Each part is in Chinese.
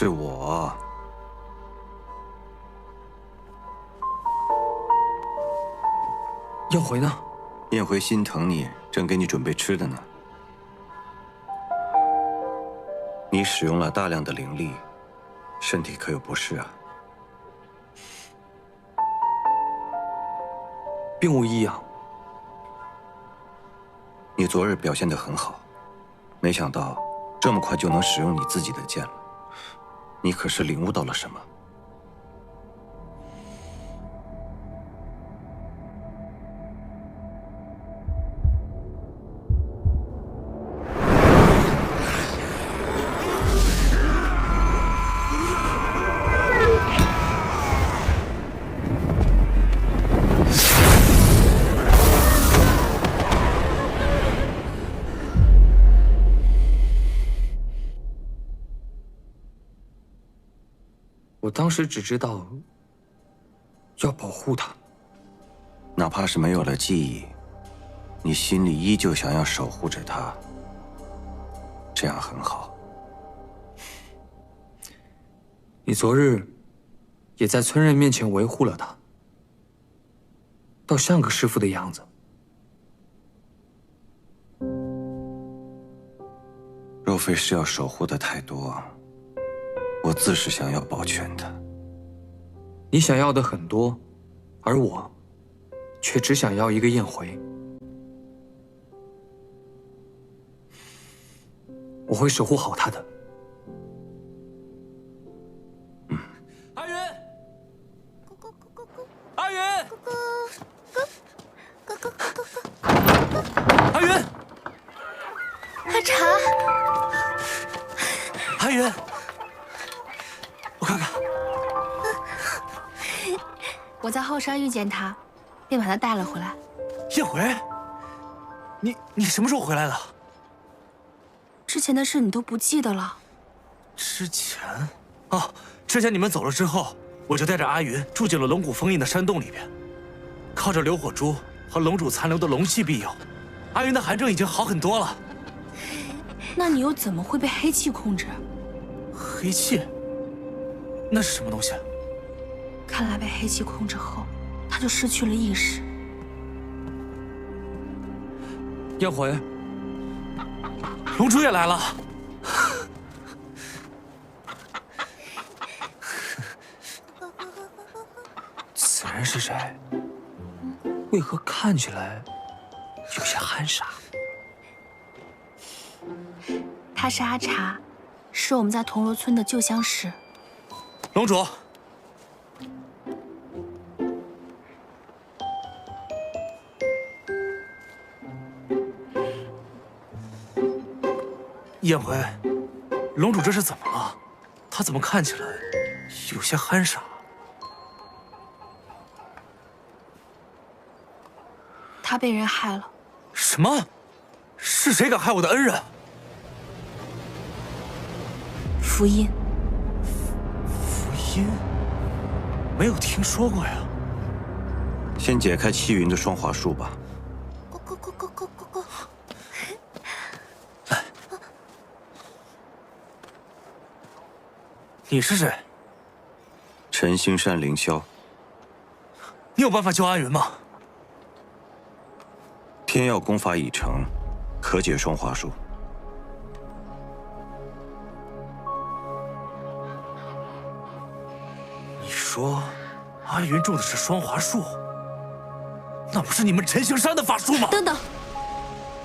是我。燕回呢？燕回心疼你，正给你准备吃的呢。你使用了大量的灵力，身体可有不适啊？并无异样。你昨日表现得很好，没想到这么快就能使用你自己的剑了。你可是领悟到了什么？我当时只知道要保护他，哪怕是没有了记忆，你心里依旧想要守护着他，这样很好。你昨日也在村人面前维护了他，倒像个师傅的样子。若非是要守护的太多，我自是想要保全他。你想要的很多，而我却只想要一个燕回。我会守护好他的。阿云，阿云，阿云，阿茶，阿云，我看看。我在后山遇见他，便把他带了回来。燕回，你什么时候回来的？之前的事你都不记得了？之前，之前你们走了之后，我就带着阿云住进了龙骨封印的山洞里边，靠着流火珠和龙主残留的龙气庇佑，阿云的寒症已经好很多了。那你又怎么会被黑气控制？黑气？那是什么东西？看来被黑气控制后，他就失去了意识。燕回，龙主也来了。此人是谁？为何看起来有些憨傻？他是阿茶，是我们在铜锣村的旧相识。龙主，燕回，龙主这是怎么了？他怎么看起来有些憨傻？他被人害了。什么？是谁敢害我的恩人？福音。福音？没有听说过呀。先解开七云的双华术吧。你是谁？陈兴善凌霄。你有办法救阿云吗？天耀功法已成，可解双华术。你说，阿云中的是双华术，那不是你们陈兴山的法术吗？等等，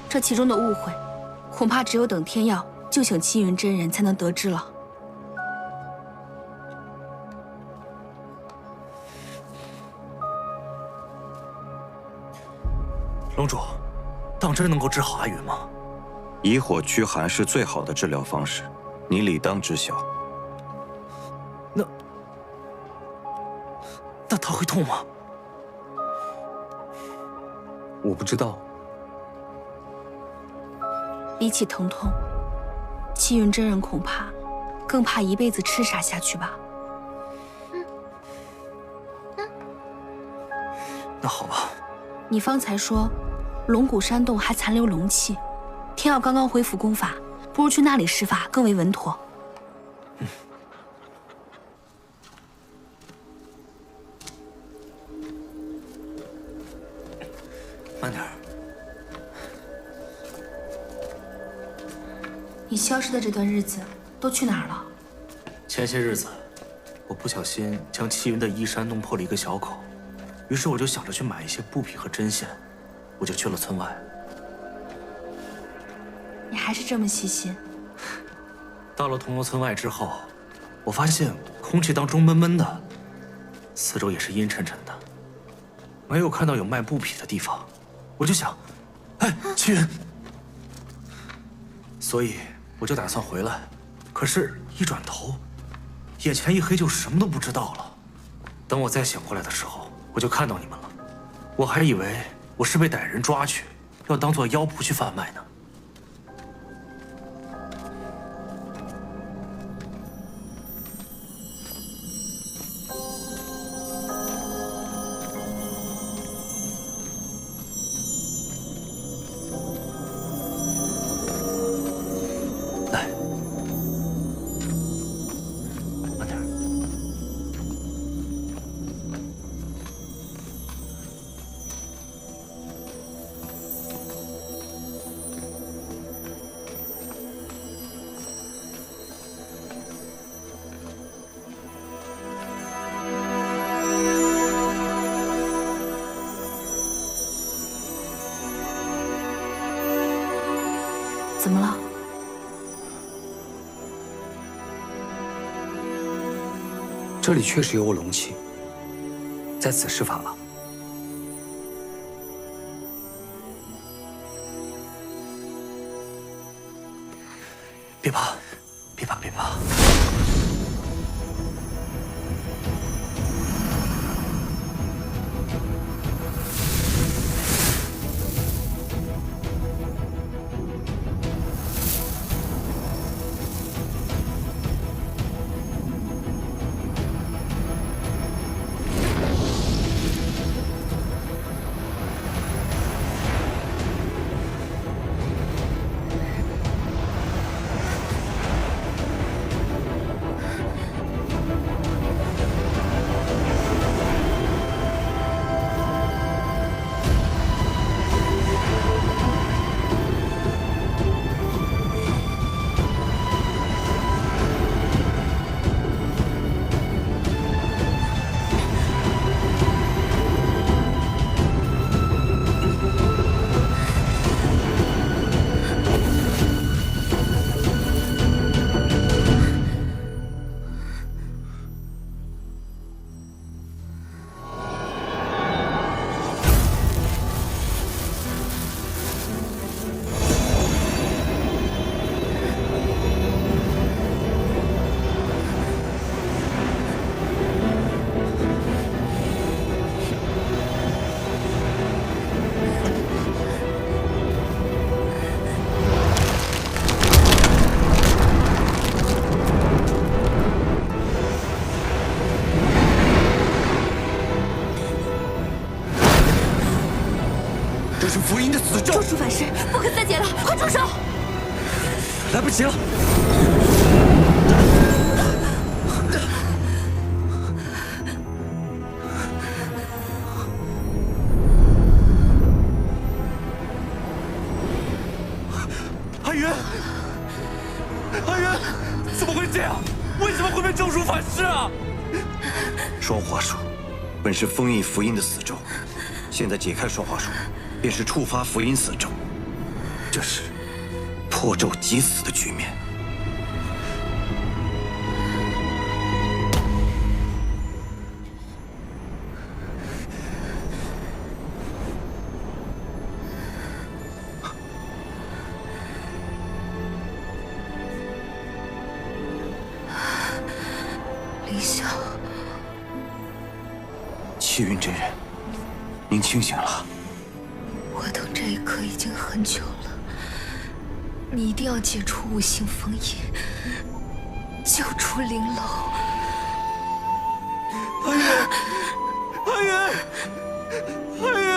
这其中的误会，恐怕只有等天耀救醒七云真人才能得知了。龙主，当真能够治好阿云吗？以火驱寒是最好的治疗方式，你理当知晓。那他会痛吗？我不知道。比起疼痛，七云真人恐怕更怕一辈子痴傻下去吧。那好吧。你方才说，龙骨山洞还残留龙气，天耀刚刚恢复功法，不如去那里施法更为稳妥。慢点儿。你消失的这段日子都去哪儿了？前些日子，我不小心将齐云的衣衫弄破了一个小口，于是我就想着去买一些布匹和针线，我就去了村外。你还是这么细心。到了铜锣村外之后，我发现空气当中闷闷的，四周也是阴沉沉的，没有看到有卖布匹的地方，我就想，哎，齐云，所以我就打算回来，可是，一转头，眼前一黑，就什么都不知道了。等我再醒过来的时候，我就看到你们了，我还以为我是被歹人抓去，要当做妖仆去贩卖呢。来，慢点儿。怎么了？这里确实有我龙气，在此施法吧。别怕，别怕，别怕。这是福音的死咒！咒术反噬，不可再解了，快住手！来不及了！阿云，阿云，怎么会这样？为什么会被咒术反噬啊？双花术本是封印福音的死咒，现在解开双花术，便是触发福音死咒，这是破咒即死的局面。凌霄，气运真人，您清醒了。我等这一刻已经很久了。你一定要解除五行封印，救出玲珑。阿云，阿云，阿云。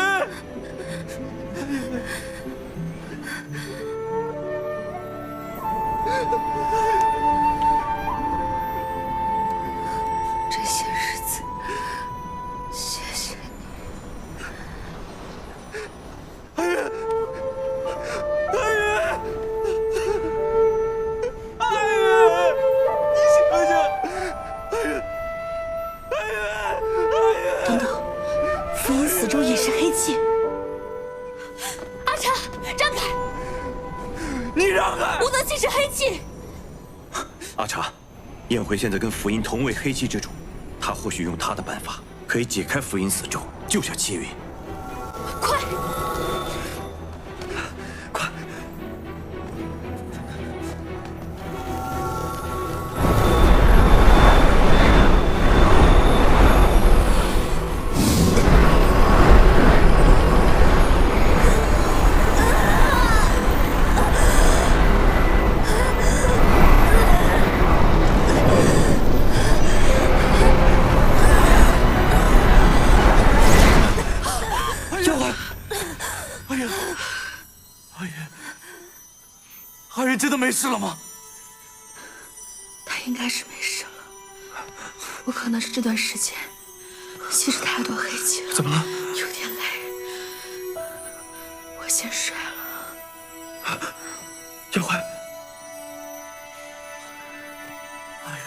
这些日子，谢谢你。中也是黑气。阿茶，让开！你让开！不能侵蚀黑气。阿茶，燕回现在跟福音同为黑气之主，他或许用他的办法可以解开福音死咒，救下齐云。快！快！阿云真的没事了吗？他应该是没事了，我可能是这段时间吸食太多黑气了，怎么了？有点累，我先睡了。燕怀，阿云。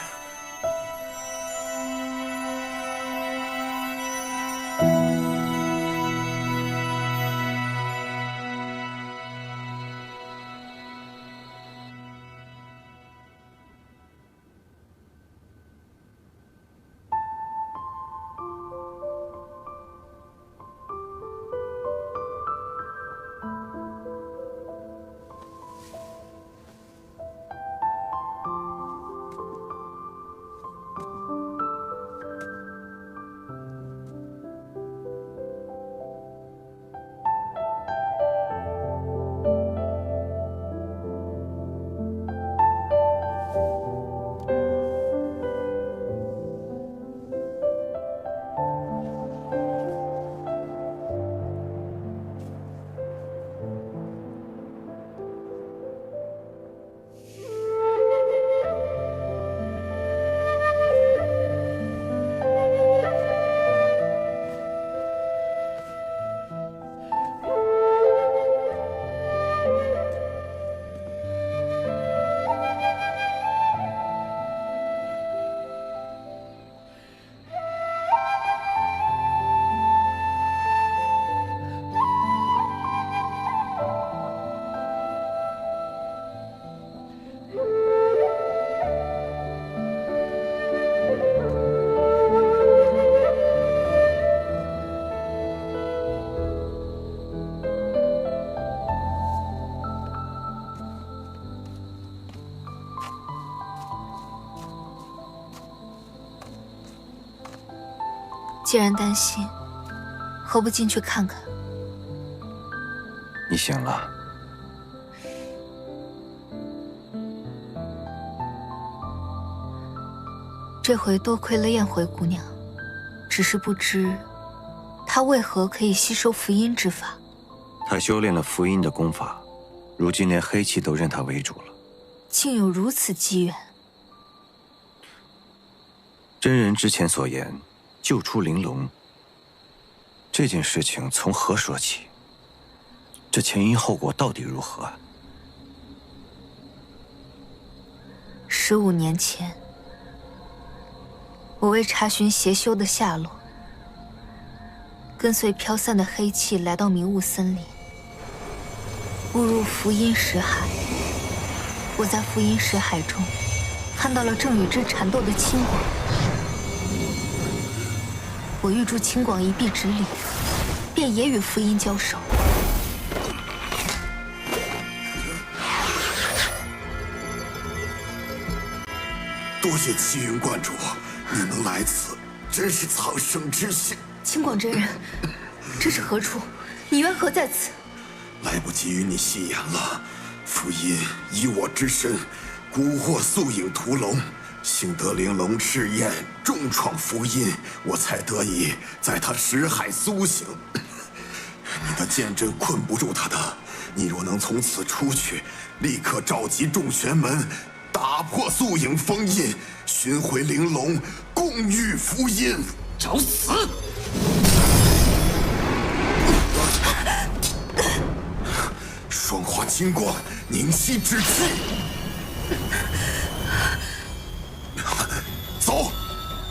既然担心，何不进去看看？你醒了。这回多亏了燕回姑娘，只是不知她为何可以吸收福音之法。他修炼了福音的功法，如今连黑气都认他为主了。竟有如此机缘。真人之前所言，救出玲珑这件事情从何说起？这前因后果到底如何啊？15年前，我为查询邪修的下落，跟随飘散的黑气来到迷雾森林，误入福音石海。我在福音石海中看到了正与之缠斗的青广，我欲助青广一臂之力，便也与福音交手。多谢齐云观主，你能来此，真是苍生之幸。青广真人，这是何处？你缘何在此？来不及与你戏言了。福音以我之身，蛊惑素影屠龙，幸得玲珑赤焰重创福音，我才得以在他识海苏醒。你的剑阵困不住他的，你若能从此出去，立刻召集众玄门，打破素影封印，寻回玲珑，共御福音。找死！双化金光，凝息之气。走，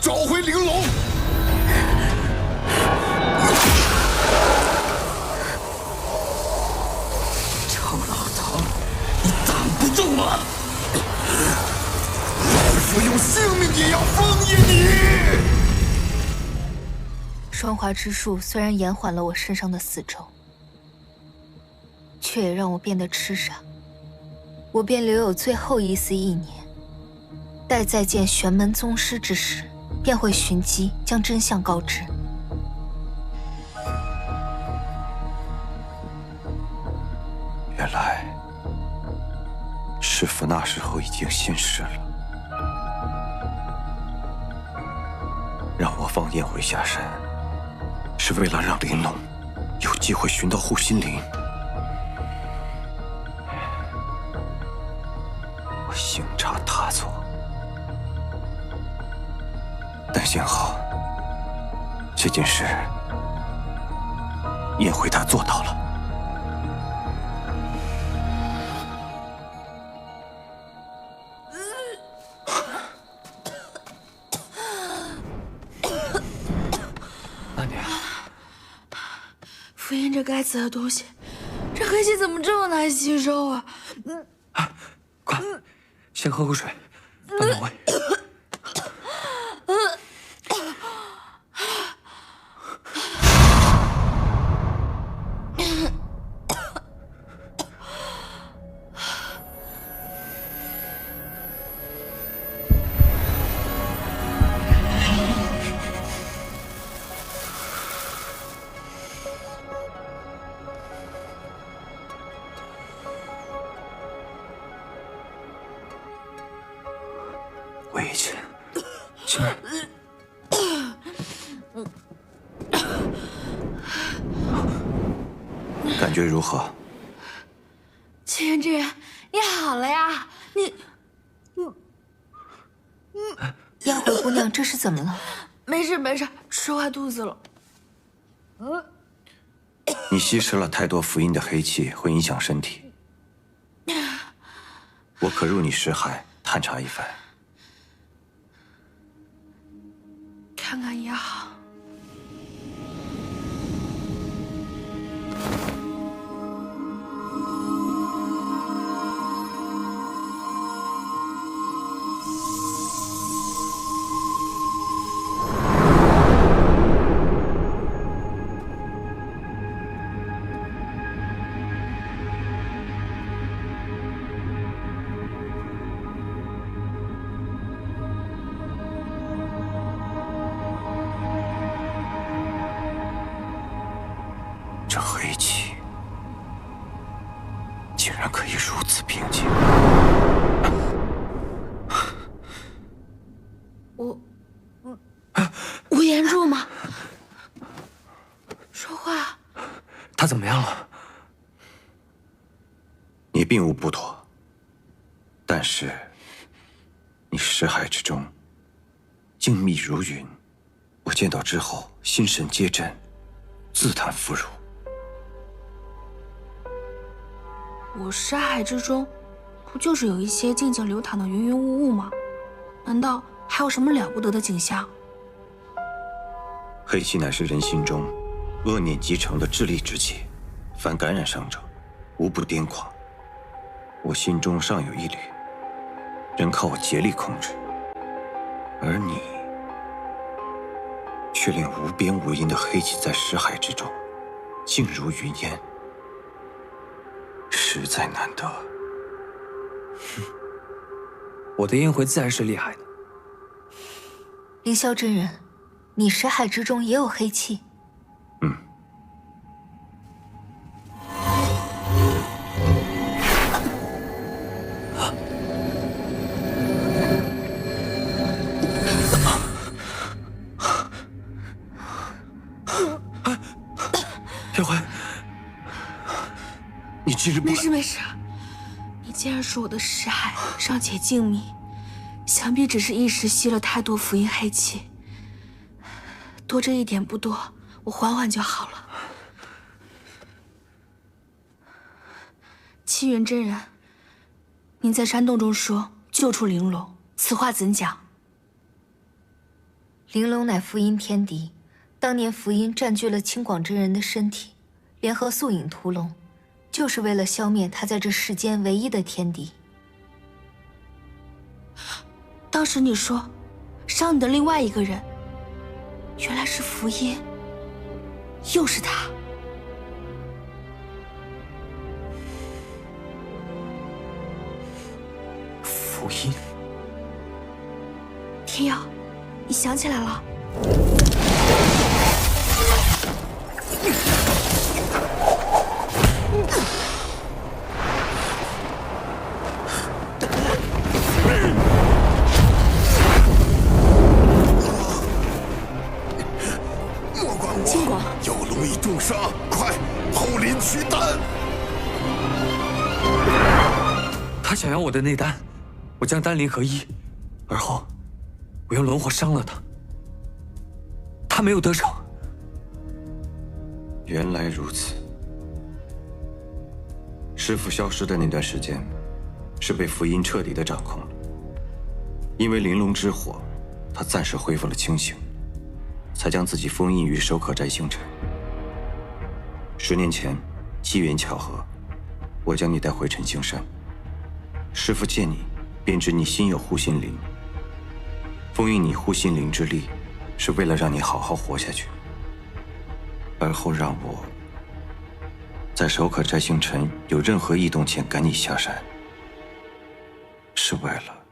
找回玲珑。死用性命也要封印你！双华之术虽然延缓了我身上的死咒，却也让我变得痴傻。我便留有最后一丝意念，待再见玄门宗师之时，便会寻机将真相告知。原来，师父那时候已经仙逝了，让我放燕回下山，是为了让玲珑有机会寻到护心灵。我行差踏错，但幸好这件事燕回她做到了。那你符印这该死的东西，这黑气怎么这么难吸收啊？快，先喝口水，暖暖胃。胃气，青儿，感觉如何？青云之人，你好了呀？燕回姑娘，这是怎么了？没事没事，吃坏肚子了。你吸食了太多符印的黑气，会影响身体。我可入你识海，探查一番。看看也好。这黑气竟然可以如此平静。无言柱吗？说话。他怎么样了？你并无不妥，但是你识海之中精密如云，我见到之后心神皆震，自叹弗如。我识海之中，不就是有一些静静流淌的云云雾雾吗？难道还有什么了不得的景象？黑气乃是人心中恶念集成的智力之气，凡感染上者，无不癫狂。我心中尚有一缕，仍靠我竭力控制，而你却令无边无垠的黑气在识海之中，静如云烟，实在难得。我的燕回自然是厉害的。凌霄真人，你识海之中也有黑气？燕回，你今日不没事没事，你既然说我的识海尚且静谧，想必只是一时吸了太多符印黑气，多这一点不多，我缓缓就好了。七云真人，您在山洞中说救出玲珑，此话怎讲？玲珑乃符音天敌，当年符音占据了清广真人的身体，联合素影屠龙，就是为了消灭他在这世间唯一的天敌。当时你说伤你的另外一个人，原来是福音，又是他。福音，天耀，你想起来了？莫管我，有龙已重伤，快后林取丹。他想要我的内丹，我将丹灵合一，而后我用龙火伤了他，他没有得逞。原来如此，师父消失的那段时间，是被福音彻底的掌控了。因为玲珑之火，他暂时恢复了清醒，才将自己封印于守可斋星辰。10年前，机缘巧合，我将你带回陈青山。师父见你，便知你心有护心灵。封印你护心灵之力，是为了让你好好活下去。而后让我在守可斋星辰有任何异动前赶你下山，是为了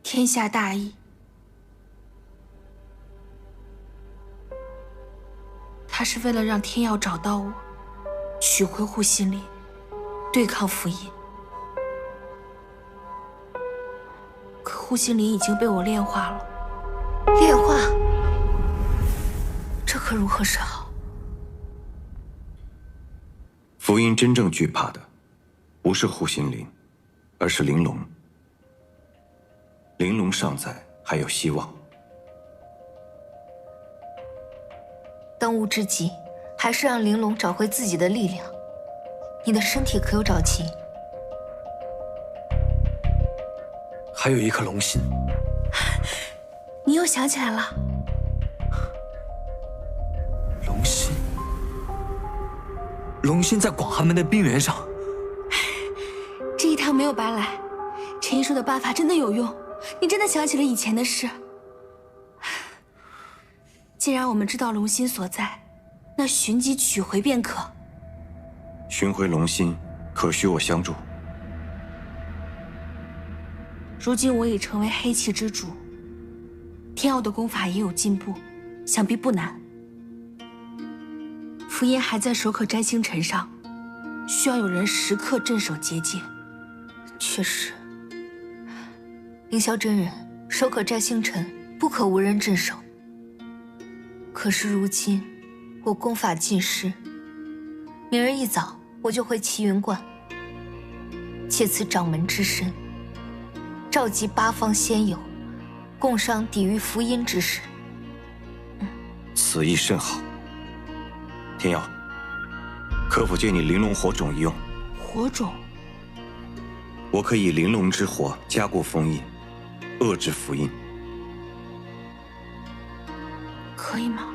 天下大义。他是为了让天耀找到我，取回护心灵，对抗福音。可护心灵已经被我炼化了。炼化，这可如何是好？福音真正惧怕的，不是护心灵，而是玲珑。玲珑尚在，还有希望。当务之急，还是让玲珑找回自己的力量。你的身体可有找齐？还有一颗龙心。你又想起来了？龙心，龙心在广寒门的冰原上。这一趟没有白来，陈毅说的办法真的有用。你真的想起了以前的事。既然我们知道龙心所在，那寻机取回便可。寻回龙心，可需我相助。如今我已成为黑气之主，天耀的功法也有进步，想必不难。福音还在守可斋星辰上，需要有人时刻镇守结界。确实，凌霄真人，守可斋星辰不可无人镇守。可是如今我功法尽失，明日一早我就回齐云观，借此掌门之身，召集8方仙友，共商抵御福音之事。此意甚好。天耀，可否借你玲珑火种一用？火种？我可以玲珑之火加固封印，遏制福音。可以吗？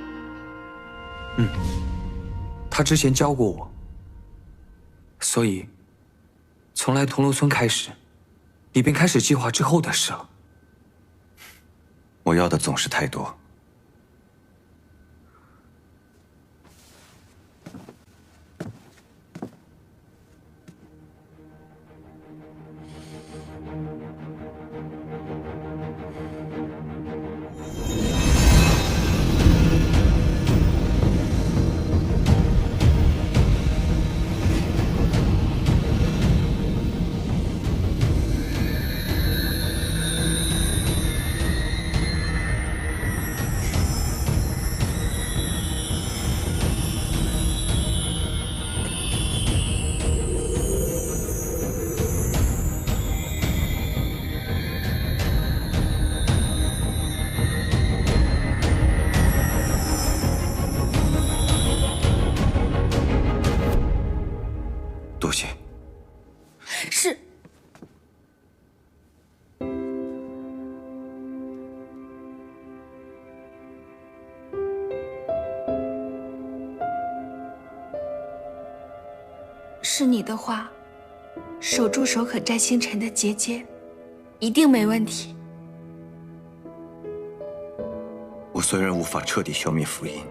他之前教过我，所以从来铜锣村开始，你便开始计划之后的事了。我要的总是太多。多谢。是。是你的话，守住守可斋星辰的结界，一定没问题。虽然无法彻底消灭福音，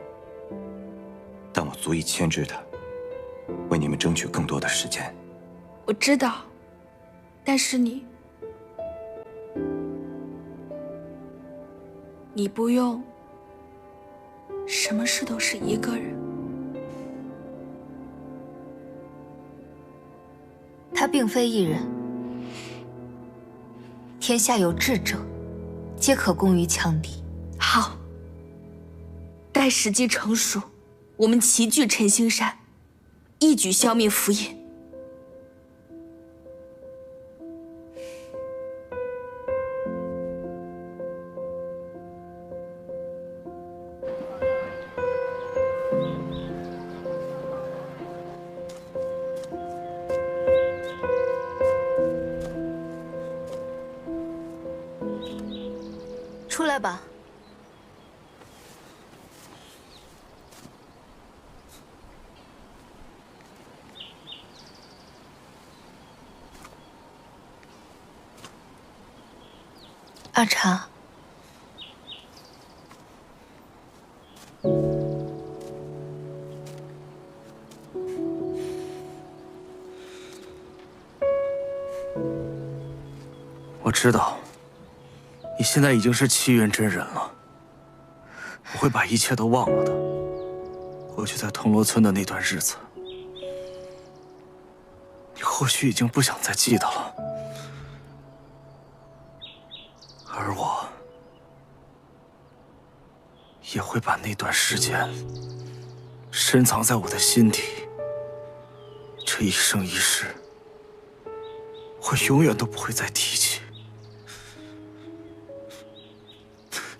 但我足以牵制它，为你们争取更多的时间。我知道，但是你不用什么事都是一个人。他并非一人，天下有志者，皆可攻于强敌。好，待时机成熟，我们齐聚晨星山，一举消灭福音。出来吧。阿茶，我知道，你现在已经是气运真人了。我会把一切都忘了的。过去在铜锣村的那段日子，你或许已经不想再记得了。而我也会把那段时间深藏在我的心底。这一生一世，我永远都不会再提起。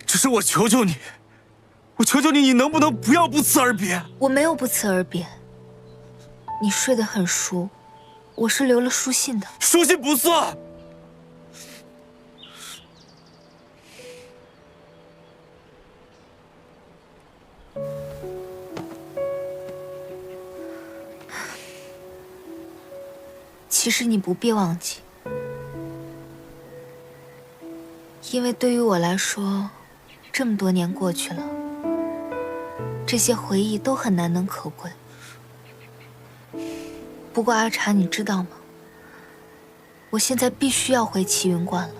只是我求求你，我求求你，你能不能不要不辞而别？我没有不辞而别。你睡得很熟，我是留了书信的。书信不算。其实你不必忘记，因为对于我来说，这么多年过去了，这些回忆都很难能可贵。不过阿茶，你知道吗？我现在必须要回齐云观了。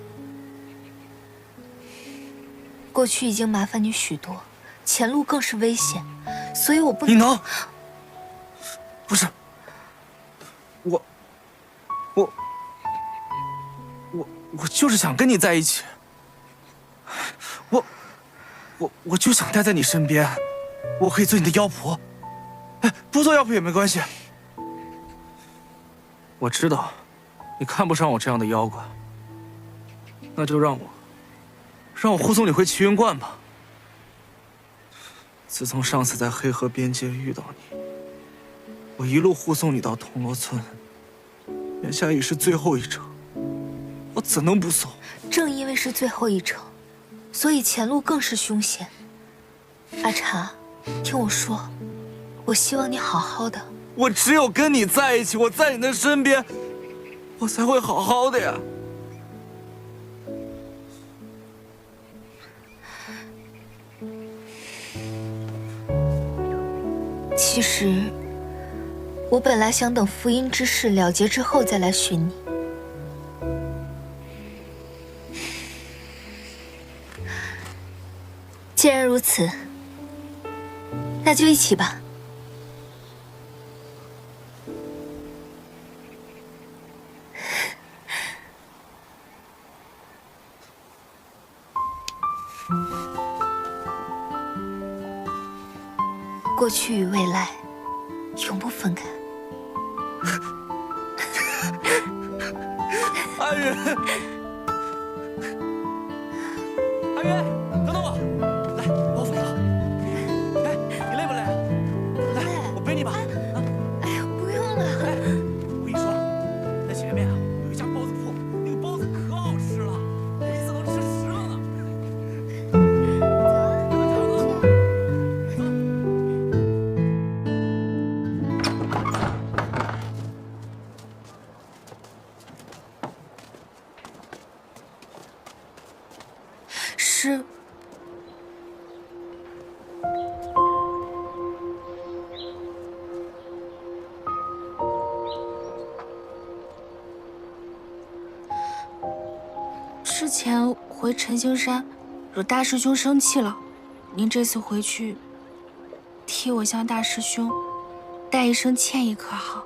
过去已经麻烦你许多，前路更是危险，所以我不能。你能？不是，我就是想跟你在一起。我就想待在你身边，我可以做你的妖婆，哎，不做妖婆也没关系。我知道，你看不上我这样的妖怪，那就让我护送你回齐云观吧。自从上次在黑河边界遇到你，我一路护送你到铜锣村，眼下已是最后一程，我怎能不送？正因为是最后一程，所以前路更是凶险。阿茶，听我说，我希望你好好的。我只有跟你在一起，我在你的身边，我才会好好的呀。其实，我本来想等福音之事了结之后再来寻你。既然如此，那就一起吧。过去与未来，永不分开。阿云，阿云，等等我，来，包袱给我。哎，你累不累？来，我背你吧。啊，哎呀，不用了。哎，我跟你说，在前面啊有一家包子铺，那个包子可好吃了，我一次能吃10个呢。之前回陈星山，惹大师兄生气了。您这次回去，替我向大师兄带一声歉意，可好？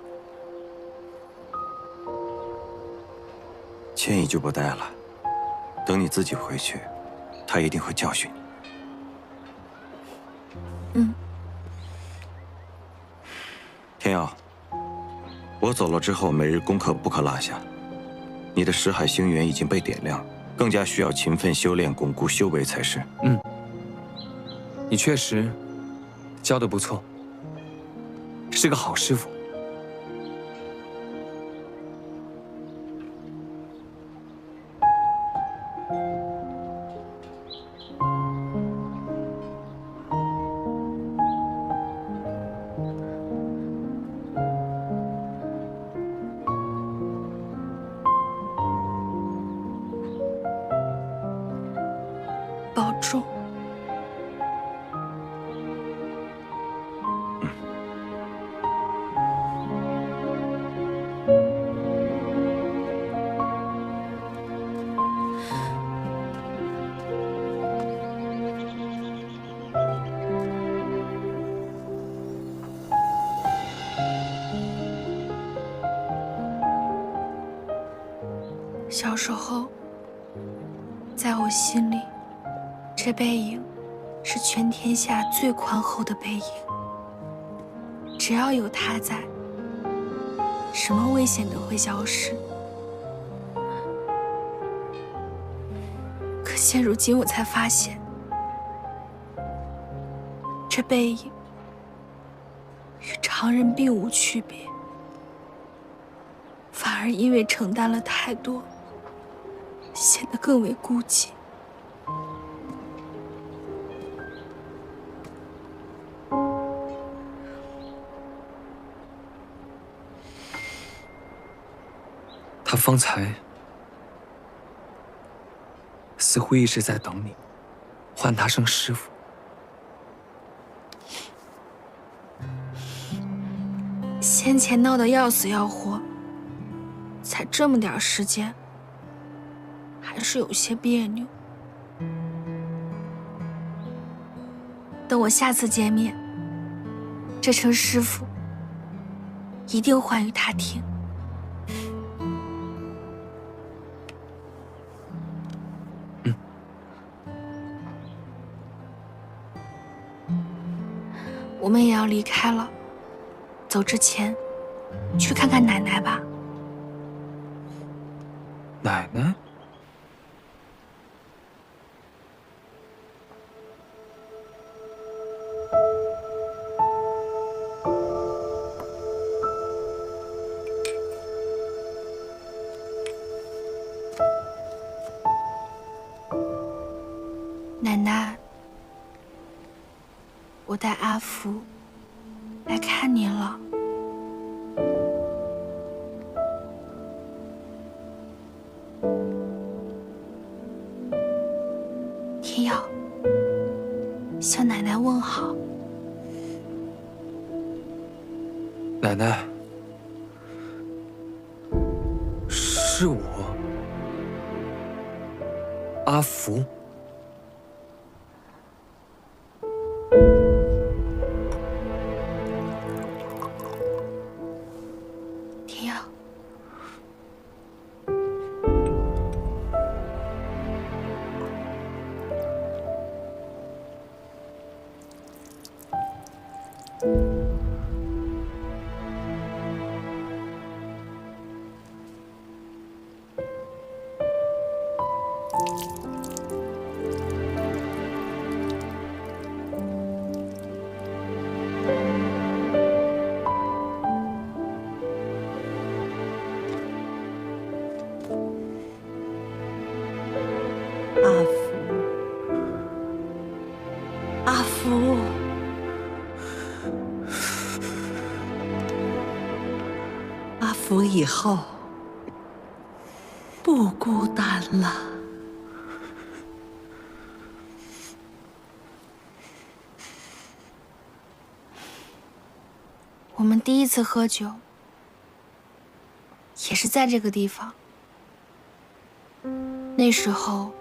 歉意就不带了，等你自己回去，他一定会教训你。嗯。天耀，我走了之后，每日功课不可落下。你的识海星元已经被点亮，更加需要勤奋修炼，巩固修为才是。你确实教得不错，是个好师傅。保重。小时候，在我心里，这背影是全天下最宽厚的背影。只要有他在，什么危险都会消失。可现如今我才发现，这背影与常人并无区别，反而因为承担了太多，显得更为孤寂。他方才似乎一直在等你，唤他声师傅。先前闹得要死要活，才这么点时间，还是有些别扭。等我下次见面，这声师傅一定唤与他听。我们也要离开了，走之前，去看看奶奶吧。奶奶？奶奶，我带阿福来看您了。天耀，向奶奶问好。奶奶，是我，阿福。天耀，阿福，阿福以后不孤单了。我们第一次喝酒，也是在这个地方。那时候，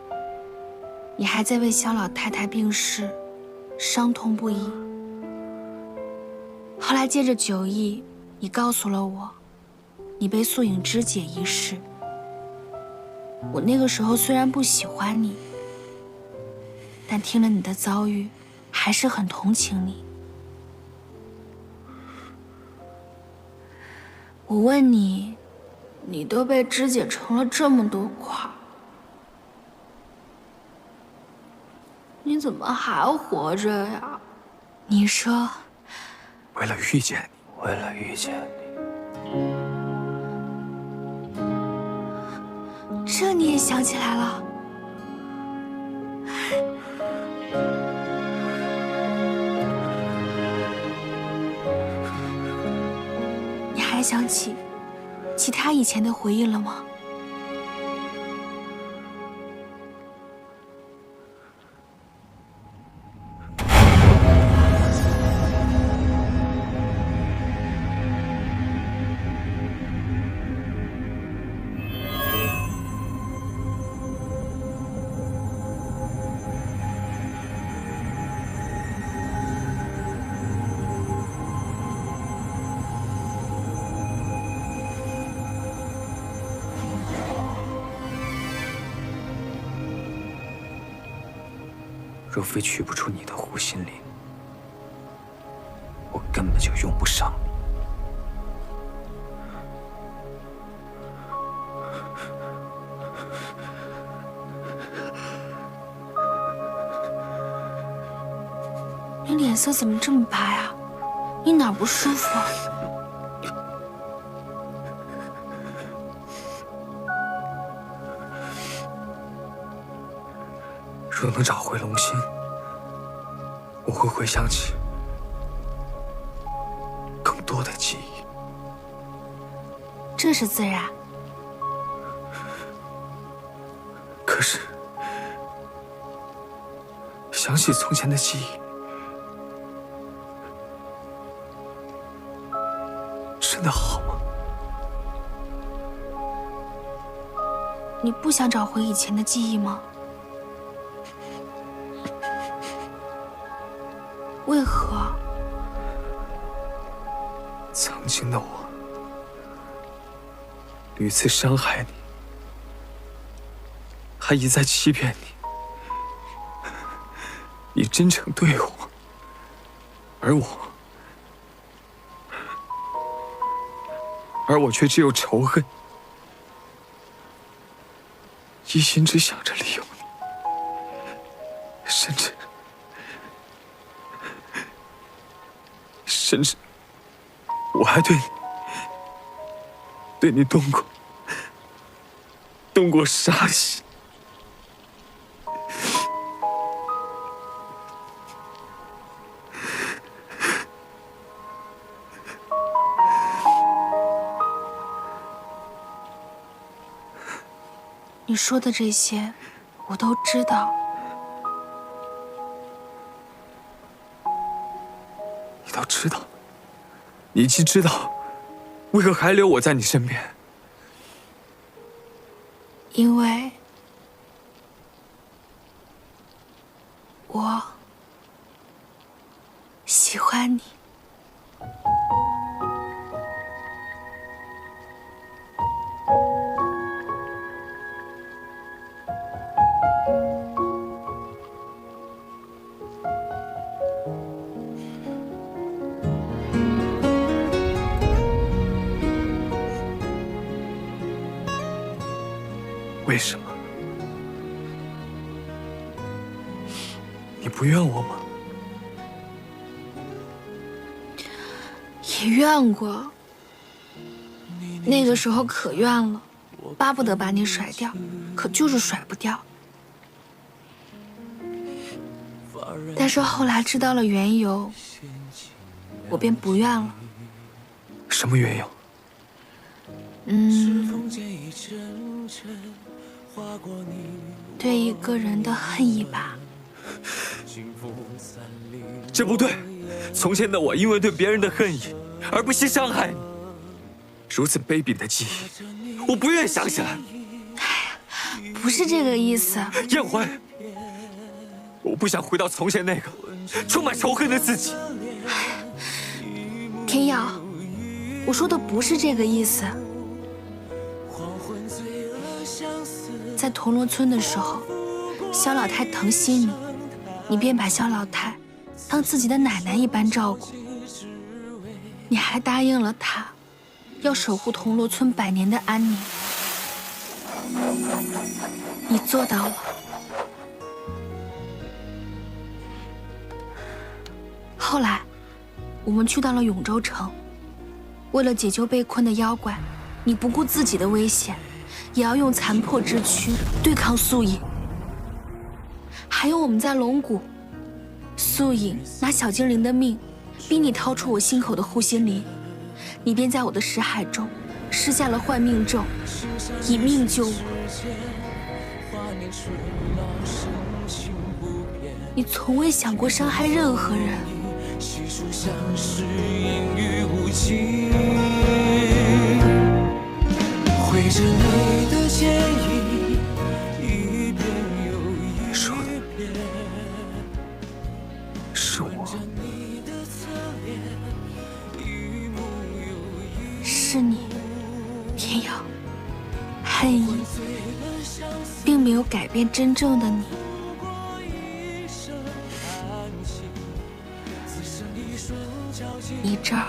你还在为肖老太太病逝伤痛不已。后来借着酒意，你告诉了我，你被素影肢解一事。我那个时候虽然不喜欢你，但听了你的遭遇，还是很同情你。我问你，你都被肢解成了这么多块，你怎么还活着呀？你说，为了遇见你，为了遇见你，这你也想起来了？你还想起其他以前的回忆了吗？若非取不出你的护心灵，我根本就用不上你。你脸色怎么这么白啊？你哪儿不舒服啊？若能找回龙心，我会回想起更多的记忆。这是自然。可是，想起从前的记忆，真的好吗？你不想找回以前的记忆吗？为何？曾经的我屡次伤害你，还一再欺骗你。你真诚对我，而我却只有仇恨，一心只想着利用你，甚至我还对你动过杀心。你说的这些，我都知道。你都知道，你既知道，为何还留我在你身边？因为我喜欢你。为什么？你不怨我吗？也怨过，那个时候可怨了，巴不得把你甩掉，可就是甩不掉。但是后来知道了缘由，我便不怨了。什么缘由？对一个人的恨一把。这不对，从前的我因为对别人的恨意，而不惜伤害你。如此卑鄙的记忆，我不愿想起来。不是这个意思。燕怀，我不想回到从前那个充满仇恨的自己。天耀，我说的不是这个意思。在铜锣村的时候，萧老太疼惜你，你便把萧老太当自己的奶奶一般照顾。你还答应了她，要守护铜锣村100年的安宁。你做到了。后来，我们去到了永州城，为了解救被困的妖怪，你不顾自己的危险，也要用残破之躯对抗素影。还有我们在龙谷，素影拿小精灵的命，逼你掏出我心口的护心灵，你便在我的识海中施下了幻命咒，以命救我。你从未想过伤害任何人。绘着你的剪影，一遍又一说的遍。是我。是你，天耀。恨意并没有改变真正的你。你这儿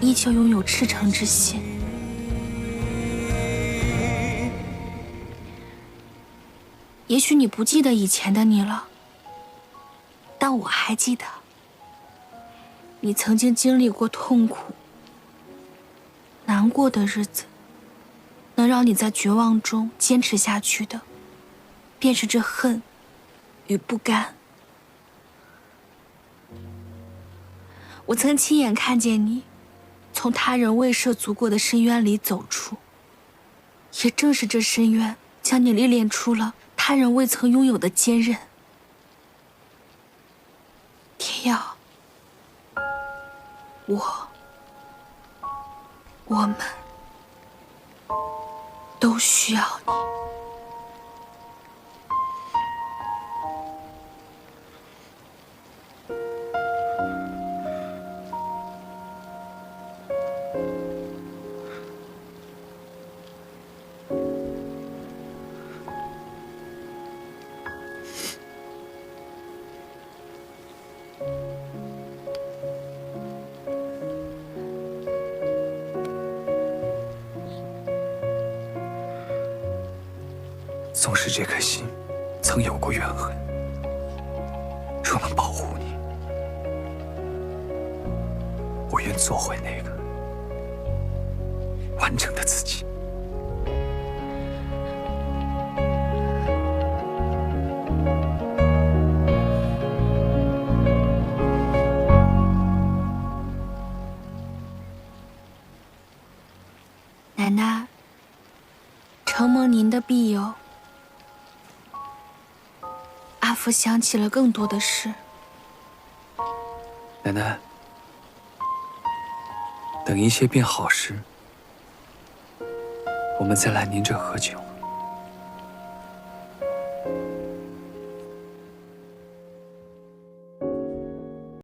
依旧拥有赤诚之心。也许你不记得以前的你了，但我还记得。你曾经经历过痛苦、难过的日子，能让你在绝望中坚持下去的，便是这恨与不甘。我曾亲眼看见你从他人未涉足过的深渊里走出，也正是这深渊将你历练出了他人未曾拥有的坚韧。天耀，我们都需要你。纵使这颗心曾有过怨恨，若能保护你，我愿做回那个完整的自己。奶奶，承蒙您的庇佑，阿福想起了更多的事。奶奶，等一切变好时，我们再来您这喝酒。